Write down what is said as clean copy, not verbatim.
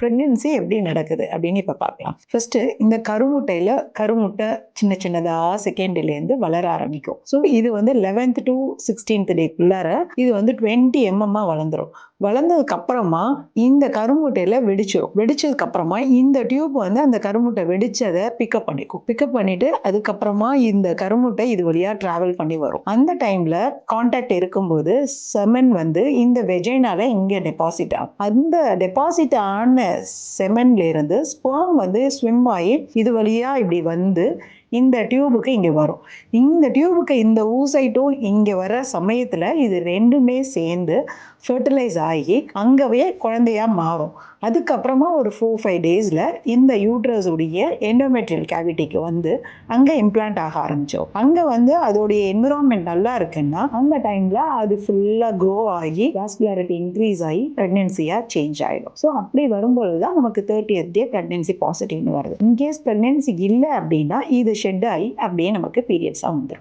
Pregnancy எப்படி நடக்குது அப்படின்னு இப்ப பார்க்கலாம். ஃபர்ஸ்ட் இந்த கருமுட்டை சின்ன சின்னதா செகண்ட்லேருந்து வளர ஆரம்பிக்கும். ஸோ இது வந்து 11th to 16th டேக்குள்ளார இது வந்து 20 mm வளர்ந்துரும். வளர்ந்ததுக்கு அப்புறமா இந்த கருமுட்டையில வெடிச்சிடும். வெடிச்சதுக்கு அப்புறமா இந்த டியூப் வந்து அந்த கருமுட்டை வெடிச்சதை பிக்கப் பண்ணிக்கும். பிக்கப் பண்ணிட்டு அதுக்கப்புறமா இந்த கருமுட்டை இது வழியா டிராவல் பண்ணி வரும். அந்த டைம்ல கான்டாக்ட் இருக்கும்போது செமன் வந்து இந்த வெஜைனால இங்க டெபாசிட் ஆகும். அந்த டெபாசிட் ஆன செமன்ல இருந்து ஸ்பெர்ம் வந்து ஸ்விம் ஆகி இது வழியா இப்படி வந்து இந்த டியூபுக்கு இங்க வரும். இந்த டியூபுக்கு இந்த ஊசைட்டும் இங்க வர சமயத்துல இது ரெண்டுமே சேர்ந்து ஃபெர்டிலைஸ் ஆகி அங்கவே குழந்தையா மாறும். அதுக்கப்புறமா ஒரு 4-5 டேஸ்ல இந்த யூட்ரஸ் உடைய எண்டோமெட்ரியல் கேவிட்டிக்கு வந்து அங்க இம்ப்ளான்ட் ஆக ஆரம்பிச்சோம். அங்க வந்து அதோடைய என்விரான்மெண்ட் நல்லா இருக்குன்னா அந்த டைம்ல அது ஃபுல்லா க்ரோ ஆகி வாஸ்குலாரிட்டி இன்க்ரீஸ் ஆகி பிரெக்னன்சியா சேஞ்ச் ஆயிடும். ஸோ அப்படி வரும்பொழுதுதான் நமக்கு 30th டே பிரெக்னன்சி பாசிட்டிவ்னு வருது. இன்கேஸ் பிரெக்னன்சி இல்லை அப்படின்னா இது ஷெட் ஆகி அப்படியே நமக்கு பீரியட்ஸா வந்துடும்.